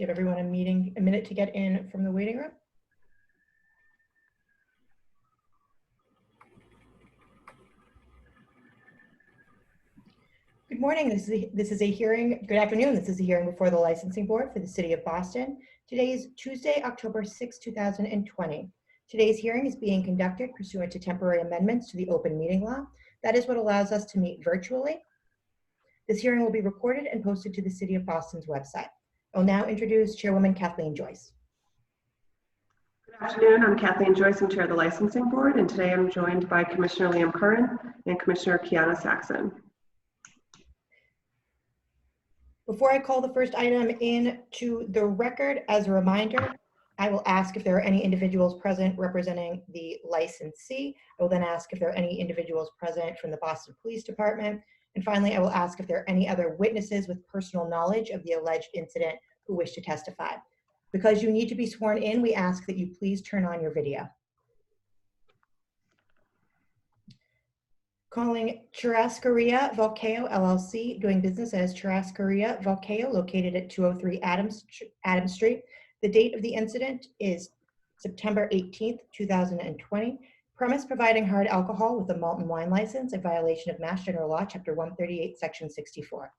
give everyone a minute to get in from the waiting room. Good morning. This is a hearing. Good afternoon. This is a hearing before the Licensing Board for the City of Boston. Today is Tuesday, October 6, 2020. Today's hearing is being conducted pursuant to temporary amendments to the open meeting law. That is what allows us to meet virtually. This hearing will be recorded and posted to the City of Boston's website. I'll now introduce Chairwoman Kathleen Joyce. Good afternoon. I'm Kathleen Joyce. I'm Chair of the Licensing Board, and today I'm joined by Commissioner Liam Curran and Commissioner Kiana Saxon. Before I call the first item into the record, as a reminder, I will ask if there are any individuals present representing the licensee. I will then ask if there are any individuals present from the Boston Police Department. And finally, I will ask if there are any other witnesses with personal knowledge of the alleged incident who wish to testify. Because you need to be sworn in, we ask that you please turn on your video. Calling Churrascaria Volcao LLC, doing business as Churrascaria Volcao, located at 203 Adams Street. The date of the incident is September 18th, 2020. Premise providing hard alcohol with a malt and wine license, a violation of Mass General Law, Chapter 138, Section 64.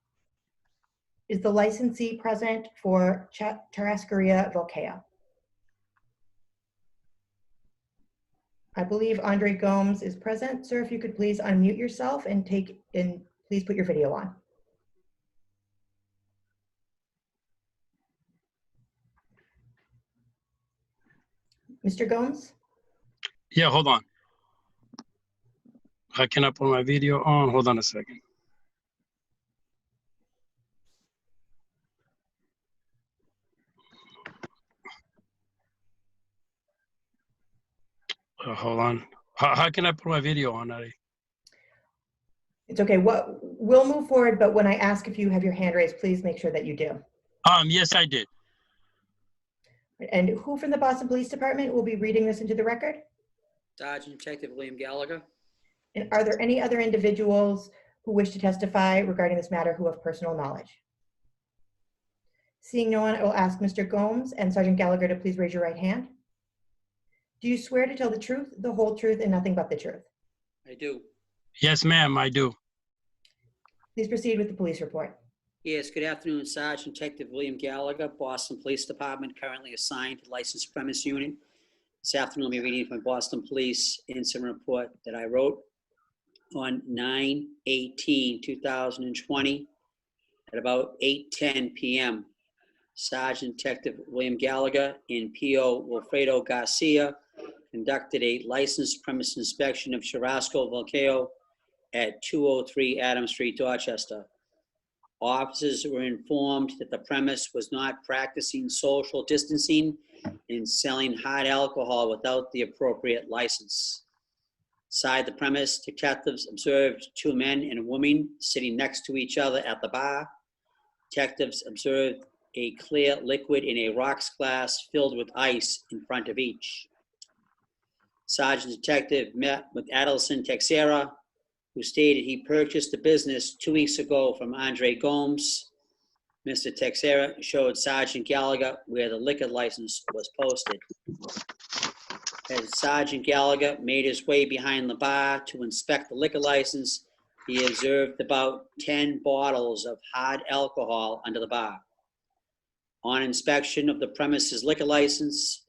Is the licensee present for Churrascaria Volcao? I believe Andre Gomes is present. Sir, if you could please unmute yourself and please put your video on. Mr. Gomes? Yeah, hold on. How can I put my video on? Hold on a second. Hold on. How can I put my video on, Ari? It's okay. We'll move forward, but when I ask if you have your hand raised, please make sure that you do. Yes, I did. And who from the Boston Police Department will be reading this into the record? Sergeant Detective William Gallagher. And are there any other individuals who wish to testify regarding this matter who have personal knowledge? Seeing no one, I will ask Mr. Gomes and Sergeant Gallagher to please raise your right hand. Do you swear to tell the truth, the whole truth, and nothing but the truth? I do. Yes, ma'am, I do. Please proceed with the police report. Yes, good afternoon, Sergeant Detective William Gallagher, Boston Police Department, currently assigned to Licensed Premise Unit. This afternoon, I'll be reading from Boston Police Incident Report that I wrote on 9/18/2020 at about 8:10 p.m. Sergeant Detective William Gallagher and P.O. Wilfredo Garcia conducted a licensed premise inspection of Churrasco Volcao at 203 Adams Street, Dorchester. Officers were informed that the premise was not practicing social distancing and selling hard alcohol without the appropriate license. Inside the premise, detectives observed two men and a woman sitting next to each other at the bar. Detectives observed a clear liquid in a rocks glass filled with ice in front of each. Sergeant Detective met with Adelson Texera, who stated he purchased the business 2 weeks ago from Andre Gomes. Mr. Texera showed Sergeant Gallagher where the liquor license was posted. As Sergeant Gallagher made his way behind the bar to inspect the liquor license, he observed about 10 bottles of hard alcohol under the bar. On inspection of the premises liquor license,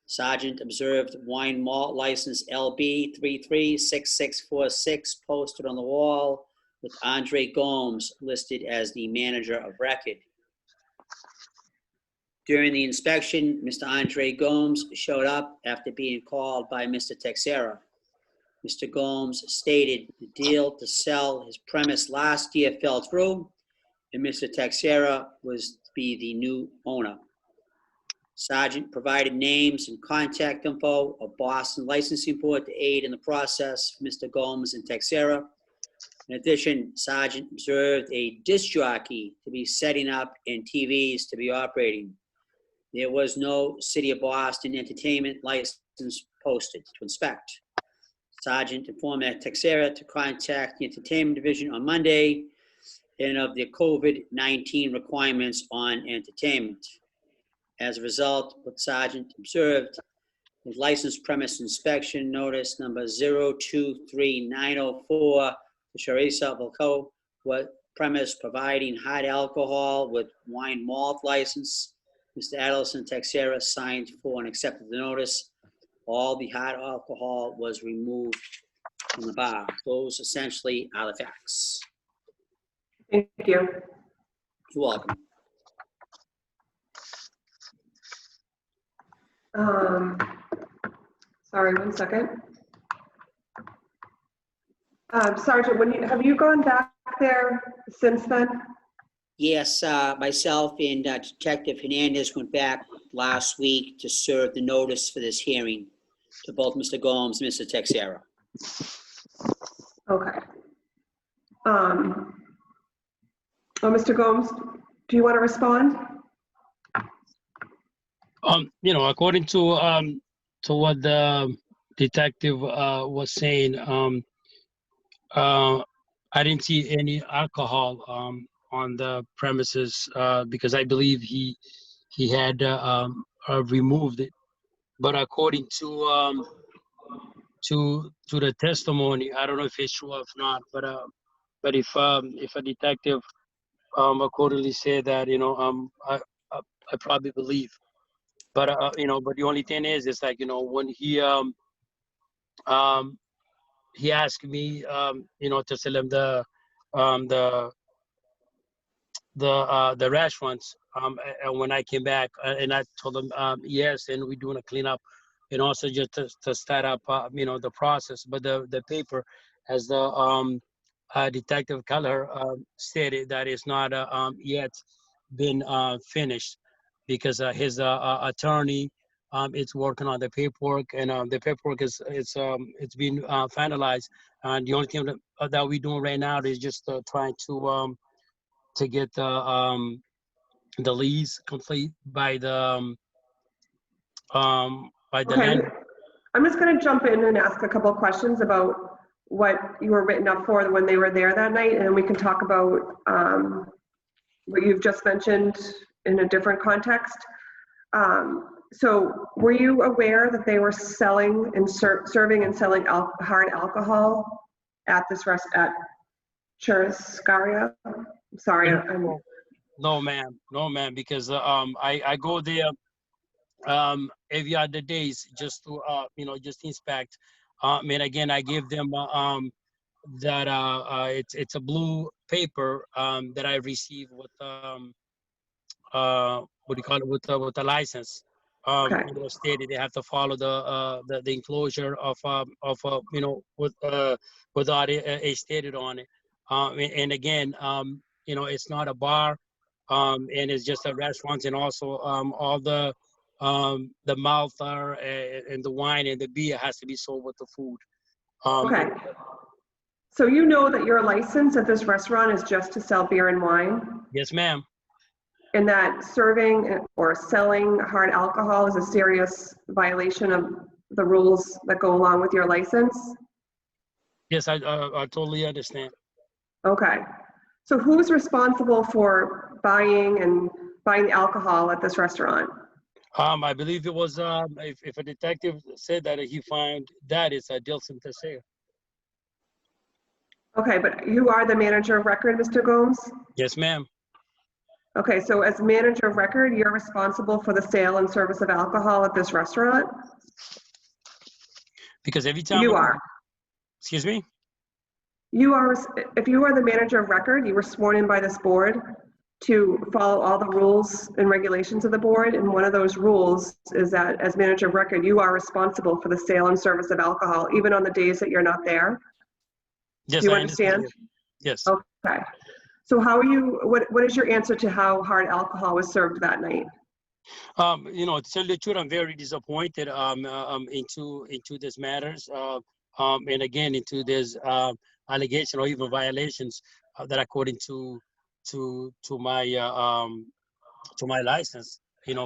Sergeant observed wine malt license LB 336646 posted on the wall with Andre Gomes listed as the manager of record. During the inspection, Mr. Andre Gomes showed up after being called by Mr. Texera. Mr. Gomes stated the deal to sell his premise last year fell through, and Mr. Texera was to be the new owner. Sergeant provided names and contact info of Boston Licensing Board to aid in the process for Mr. Gomes and Texera. In addition, Sergeant observed a disc jockey to be setting up and TVs to be operating. There was no City of Boston entertainment license posted to inspect. Sergeant informed Texera to contact the entertainment division on Monday and of the COVID-19 requirements on entertainment. As a result, what Sergeant observed, his licensed premise inspection notice number 023904 to Charissa Volco, what premise providing hard alcohol with wine malt license. Mr. Adelson Texera signed for and accepted the notice. All the hard alcohol was removed from the bar. Those essentially are the facts. Thank you. You're welcome. Sorry, 1 second. Sergeant, have you gone back there since then? Yes, myself and Detective Hernandez went back last week to serve the notice for this hearing to both Mr. Gomes and Mr. Texera. Okay. Mr. Gomes, do you want to respond? According to what the detective was saying, I didn't see any alcohol on the premises because I believe he had removed it. But according to the testimony, I don't know if it's true or if not. But if a detective accordingly said that, I probably believe. But but the only thing is like, when he asked me, to sell him the restaurants, and when I came back, and I told him yes, and we're doing a cleanup, and also just to start up, the process. But the paper, as the Detective Keller stated, that is not yet been finished, because his attorney is working on the paperwork, and the paperwork is it's been finalized. And the only thing that we're doing right now is just trying to get the lease complete by the Okay, landlord. I'm just going to jump in and ask a couple of questions about what you were written up for when they were there that night, and then we can talk about what you've just mentioned in a different context. So were you aware that they were selling and serving and selling hard alcohol at this at Churrascaria? Sorry, No, ma'am, because I go there every other days just to just inspect. And again, I give them that it's a blue paper that I received with what do you call it, with the license. okay. Stated they have to follow the enclosure of without it stated on it. And again, it's not a bar, and it's just a restaurant, and also all the malt and the wine and the beer has to be sold with the food. Okay. So you know that your license at this restaurant is just to sell beer and wine? Yes, ma'am. And that serving or selling hard alcohol is a serious violation of the rules that go along with your license? Yes, I totally understand. Okay. So who's responsible for buying the alcohol at this restaurant? I believe it was if a detective said that he found that, it's Dilson Tessera. Okay, but you are the manager of record, Mr. Gomes? Yes, ma'am. Okay, so as manager of record, you're responsible for the sale and service of alcohol at this restaurant? Because every time You are. Excuse me? You are, if you are the manager of record, you were sworn in by this board to follow all the rules and regulations of the board, and one of those rules is that as manager of record, you are responsible for the sale and service of alcohol, even on the days that you're not there. Yes, Do you I understand? Yes. Okay. So how are you, what is your answer to how hard alcohol was served that night? To tell the truth, I'm very disappointed into this matters, and again into this allegation or even violations that according to my license,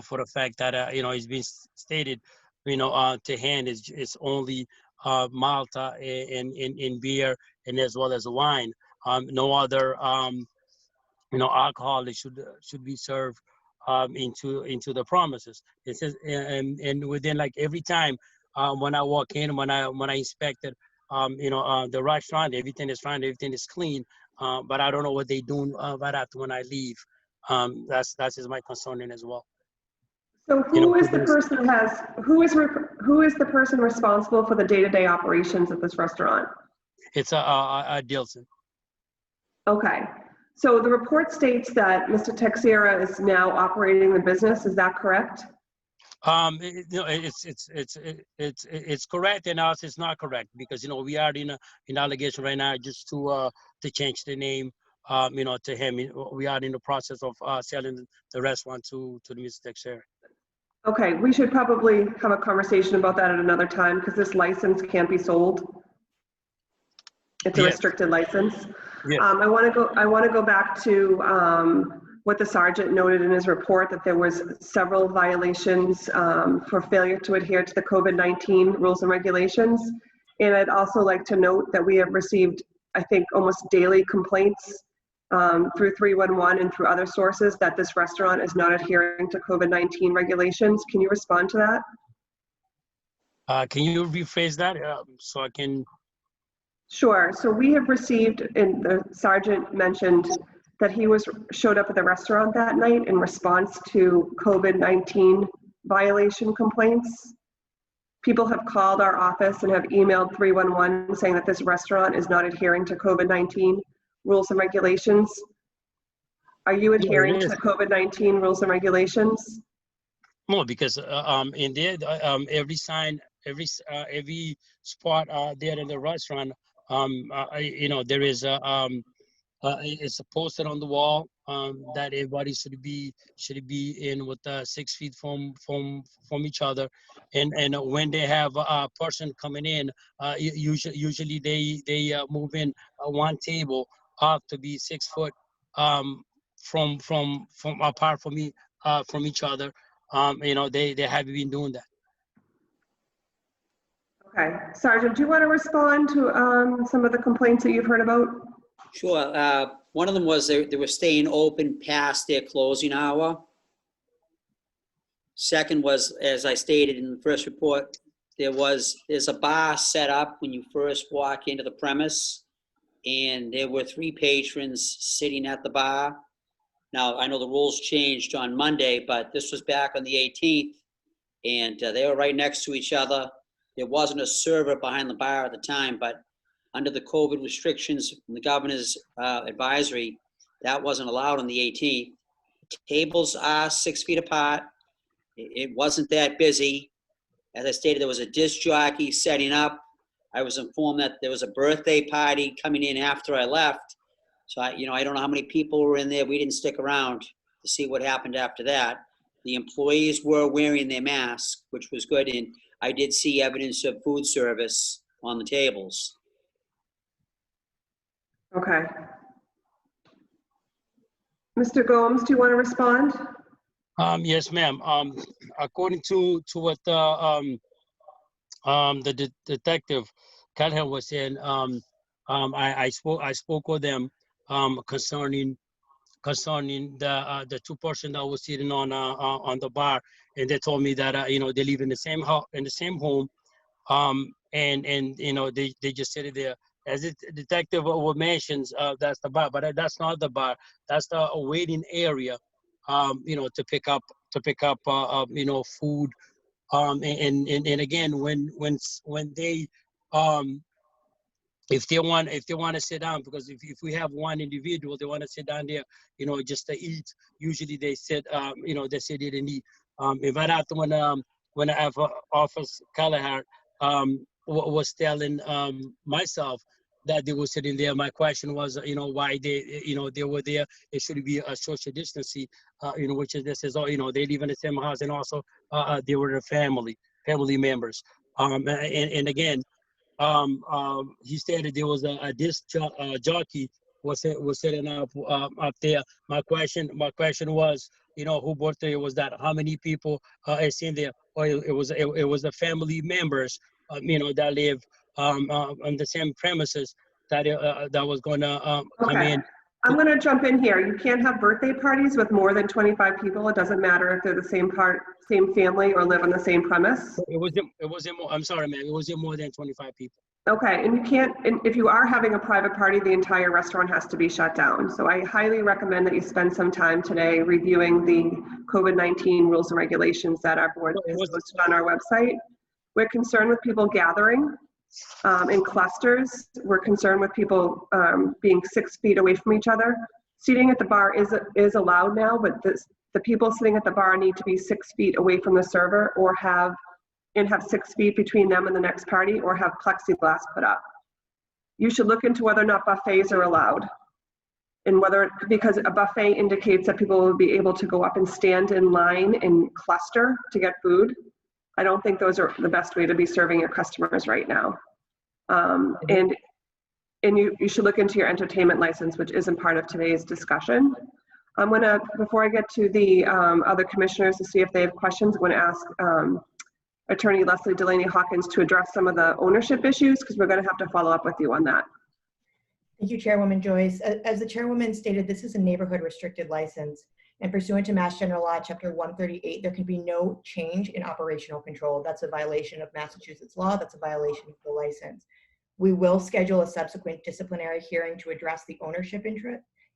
for the fact that it's been stated, to hand is only Malta in beer and as well as wine. No other alcohol should be served into the premises. It says, and within like every time when I walk in, when I inspected, the restaurant, everything is fine, everything is clean, but I don't know what they doing right after when I leave. That's is my concern as well. So You know, who is the person who has, who is the person responsible for the day-to-day operations at this restaurant? it's a Dilson. Okay. So the report states that Mr. Texiera is now operating the business. Is that correct? It's correct, and also it's not correct, because we are in allegation right now just to change the name, to him. We are in the process of selling the restaurant to the Mr. Texera. Okay, we should probably have a conversation about that at another time, because this license can't be sold. It's a Yes. restricted license. Yes. I want to go back to what the sergeant noted in his report, that there was several violations for failure to adhere to the COVID-19 rules and regulations. And I'd also like to note that we have received, I think, almost daily complaints through 311 and through other sources that this restaurant is not adhering to COVID-19 regulations. Can you respond to that? Can you rephrase that so I can? Sure. So we have received, and the sergeant mentioned that he showed up at the restaurant that night in response to COVID-19 violation complaints. People have called our office and have emailed 311 saying that this restaurant is not adhering to COVID-19 rules and regulations. Are you adhering to COVID-19 rules and regulations? No, because in there, every sign, every spot there in the restaurant, there is it's posted on the wall that everybody should be in with 6 feet from each other, and when they have a person coming in, usually they move in one table up to be 6 foot from apart from each other. They have been doing that. Okay, Sergeant, do you want to respond to some of the complaints that you've heard about? Sure. One of them was they were staying open past their closing hour. Second was, as I stated in the first report, there's a bar set up when you first walk into the premise, and there were 3 patrons sitting at the bar. Now, I know the rules changed on Monday, but this was back on the 18th, and they were right next to each other. There wasn't a server behind the bar at the time, but under the COVID restrictions from the governor's advisory, that wasn't allowed on the 18th. Tables are 6 feet apart. It wasn't that busy. As I stated, there was a disc jockey setting up. I was informed that there was a birthday party coming in after I left. So I don't know how many people were in there. We didn't stick around to see what happened after that. The employees were wearing their masks, which was good. And I did see evidence of food service on the tables. Okay. Mr. Gomes, do you want to respond? Yes, ma'am. According to what the detective Calhoun was saying, I spoke with them concerning the 2 person that was sitting on the bar, and they told me that they live in the same home, and they just sit there. As the detective mentions, that's the bar, but that's not the bar. That's the waiting area, to pick up food. And again, when they if they want to sit down, because if we have one individual, they want to sit down there, just to eat. Usually they sit, they sit there and eat. If I after when I have Officer Callahan was telling myself that they were sitting there, my question was, why they were there. It should be a social distancing, which is this is all, they live in the same house, and also they were the family members. And again, he stated there was a disc jockey was setting up there. My question was, who birthday was that? How many people is in there? Or it was the family members, that live on the same premises that that was gonna come in I'm going to jump in here. You can't have birthday parties with more than 25 people. It doesn't matter if they're the same family or live on the same premise. It wasn't more, I'm sorry, ma'am, it wasn't more than 25 people. Okay, and you can't, and if you are having a private party, the entire restaurant has to be shut down. So I highly recommend that you spend some time today reviewing the COVID-19 rules and regulations that our board has posted on our website. We're concerned with people gathering in clusters. We're concerned with people being 6 feet away from each other. Seating at the bar is allowed now, but the people sitting at the bar need to be 6 feet away from the server or have 6 feet between them and the next party, or have plexiglass put up. You should look into whether or not buffets are allowed, and because a buffet indicates that people will be able to go up and stand in line and cluster to get food. I don't think those are the best way to be serving your customers right now. And you should look into your entertainment license, which isn't part of today's discussion. I'm gonna, before I get to the other commissioners to see if they have questions, I'm gonna ask Attorney Leslie Delaney Hawkins to address some of the ownership issues, because we're going to have to follow up with you on that. Thank you, Chairwoman Joyce. As the Chairwoman stated, this is a neighborhood restricted license, and pursuant to Mass General Law, Chapter 138, there can be no change in operational control. That's a violation of Massachusetts law. That's a violation of the license. We will schedule a subsequent disciplinary hearing to address the ownership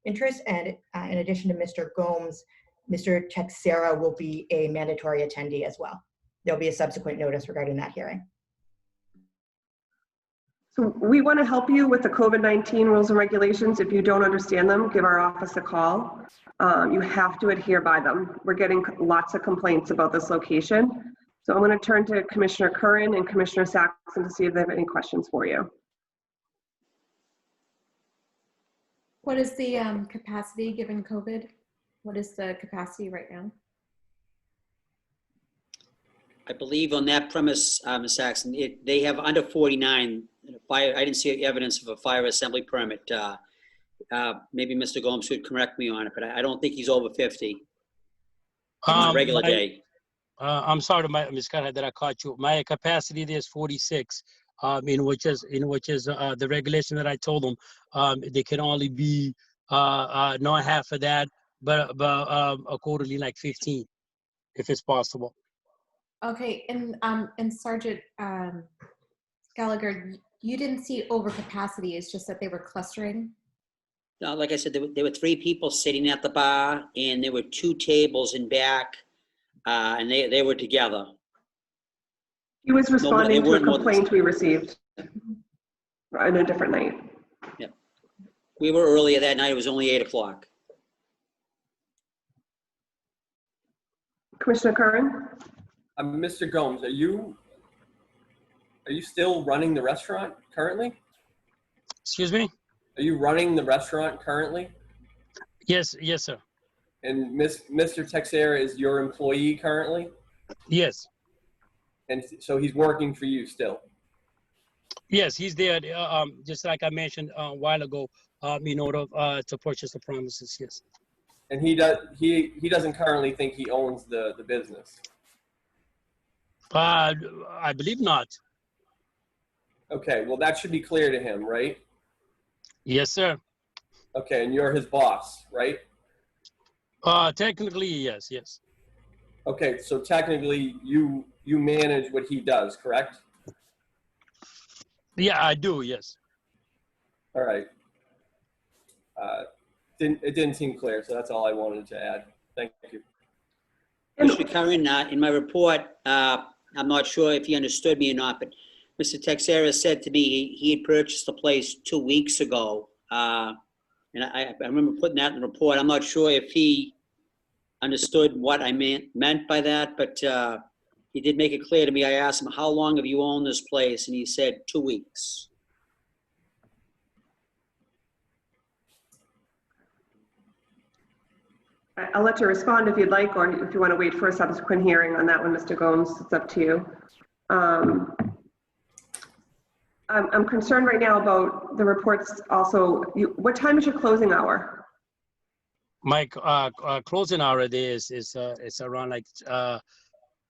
interest, and in addition to Mr. Gomes, Mr. Texera will be a mandatory attendee as well. There'll be a subsequent notice regarding that hearing. So we want to help you with the COVID-19 rules and regulations. If you don't understand them, give our office a call. You have to adhere by them. We're getting lots of complaints about this location. So I'm going to turn to Commissioner Curran and Commissioner Saxon to see if they have any questions for you. What is the capacity given COVID? What is the capacity right now? I believe on that premise, Ms. Saxon, they have under 49 fire. I didn't see evidence of a fire assembly permit. Maybe Mr. Gomes should correct me on it, but I don't think he's over 50 on a regular day. I'm sorry, Ms. Conrad, that I caught you. My capacity there is 46, in which is the regulation that I told them. They can only be not half of that, but accordingly like 15, if it's possible. Okay, and Sergeant Gallagher, you didn't see overcapacity. It's just that they were clustering. No, like I said, there were 3 people sitting at the bar, and there were 2 tables in back, and they were together. He was responding to a complaint we received on a different night. Yep. We were earlier that night. It was only 8 o'clock. Commissioner Curran? Mr. Gomes, are you still running the restaurant currently? Excuse me? Are you running the restaurant currently? Yes, sir. And Mr. Texera is your employee currently? Yes. And so he's working for you still? Yes, he's there. Just like I mentioned a while ago, in order to purchase the premises. Yes. And he doesn't currently think he owns the business? I believe not. Okay, well that should be clear to him, right? Yes, sir. Okay, and you're his boss, right? Technically, yes. Okay, so technically you manage what he does, correct? Yeah, I do, yes. All right. It didn't seem clear, so that's all I wanted to add. Thank you. Mr. Curran, in my report, I'm not sure if he understood me or not, but Mr. Texera said to me he had purchased the place 2 weeks ago. And I remember putting that in the report. I'm not sure if he understood what I meant by that, but he did make it clear to me. I asked him, how long have you owned this place? And he said 2 weeks. I'll let you respond if you'd like, or if you want to wait for a subsequent hearing on that one, Mr. Gomes, it's up to you. I'm concerned right now about the reports also. What time is your closing hour? My closing hour there is around like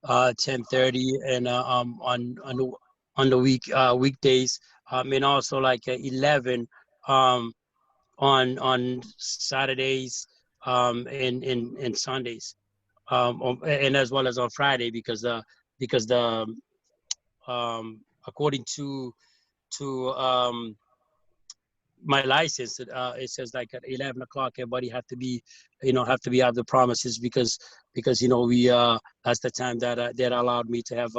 10:30, and on the weekdays, and also like 11 on Saturdays and Sundays, and as well as on Friday because the according to my license, it says like at 11 o'clock everybody have to be out the premises because we that's the time that allowed me to have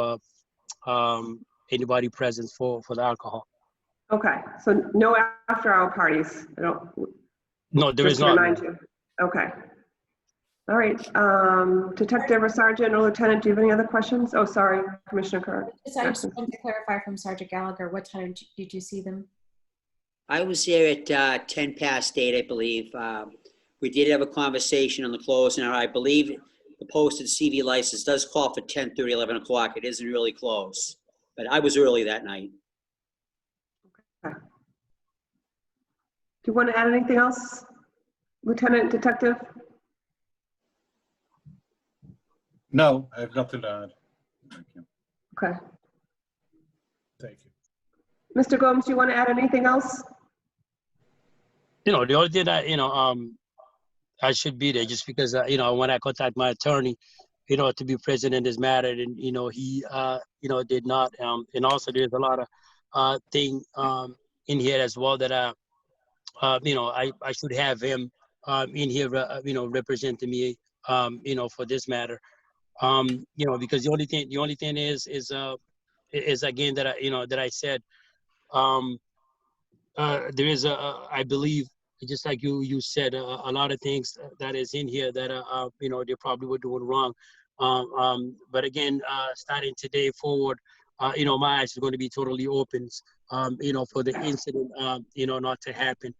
anybody present for the alcohol. Okay, so no after-hour parties. I don't. No, there Just is to not. remind you. Okay. All right. Detective or Sergeant or Lieutenant, do you have any other questions? Oh, sorry, Commissioner Kerr. So I just wanted to clarify from Sergeant Gallagher, what time did you see them? I was there at 10 past 8, I believe. We did have a conversation on the close, and I believe the posted CV license does call for 10:30, 11 o'clock. It isn't really close, but I was early that night. Okay. Do you want to add anything else, Lieutenant Detective? No, I have nothing to add. Thank you. Okay. Thank you. Mr. Gomes, do you want to add anything else? The only thing that I should be there just because when I contact my attorney, to be present in this matter, and he did not, and also there's a lot of thing in here as well that I should have him in here representing me for this matter, because the only thing is again that I said there is I believe, just like you said, a lot of things that is in here that they probably were doing wrong. But again, starting today forward, my eyes are going to be totally open, for the incident, not to happen,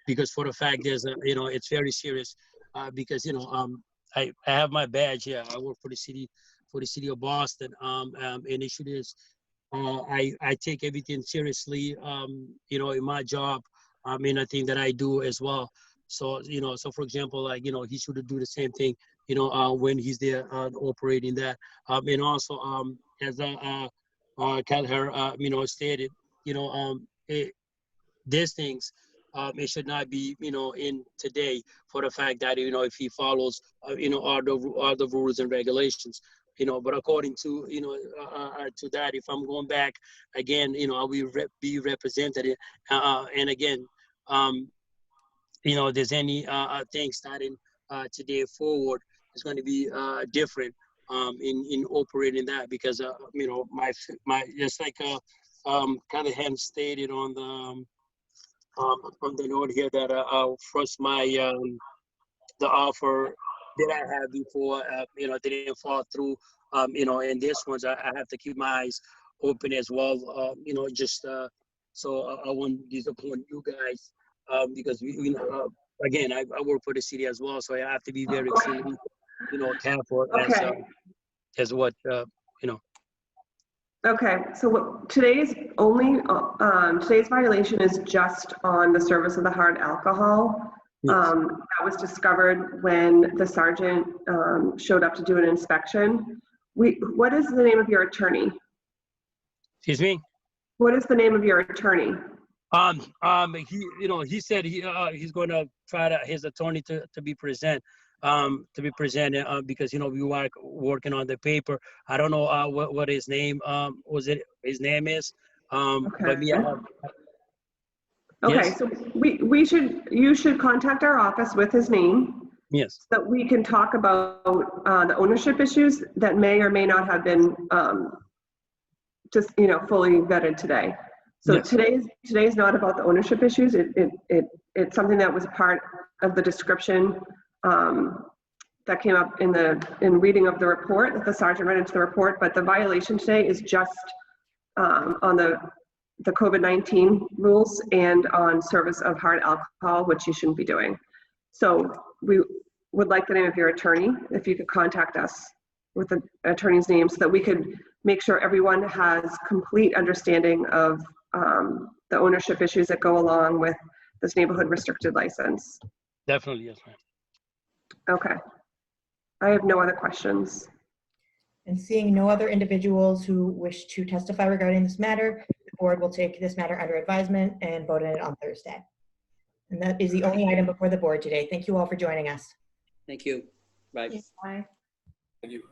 because for the fact is, it's very serious, because I have my badge here. I work for the city of Boston, and the issue is. I take everything seriously, in my job, in a thing that I do as well. So, so for example, like, he should do the same thing, when he's there operating that. And also, as Kelleher, stated, these things, it should not be, in today for the fact that, if he follows, all the rules and regulations. But according to, to that, if I'm going back again, I will be represented. And again, there's any thing starting today forward, is going to be different in operating that, because, my just like kind of had stated on the note here that first the offer that I had before, didn't fall through. And this ones, I have to keep my eyes open as well. Just so I won't disappoint you guys, because again, I work for the city as well, so I have to be very extremely, careful Okay. as what Okay, so today's violation is just on the service of the hard alcohol. Yes. That was discovered when the sergeant showed up to do an inspection. What is the name of your attorney? Excuse me. What is the name of your attorney? He said he's going to try his attorney to be present, because we were working on the paper. I don't know what his name his name is, Okay. but yeah. Okay, Yes? so you should contact our office with his name, Yes. so that we can talk about the ownership issues that may or may not have been just fully vetted today. So Yes. today's not about the ownership issues. It's something that was part of the description that came up in reading of the report, that the sergeant read into the report. But the violation today is just on the COVID-19 rules and on service of hard alcohol, which you shouldn't be doing. So we would like the name of your attorney, if you could contact us with the attorney's name, so that we could make sure everyone has complete understanding of the ownership issues that go along with this neighborhood restricted license. Definitely, yes, ma'am. Okay. I have no other questions. And seeing no other individuals who wish to testify regarding this matter, the board will take this matter under advisement and vote on it on Thursday. And that is the only item before the board today. Thank you all for joining us. Thank you. Bye. Bye. Thank you.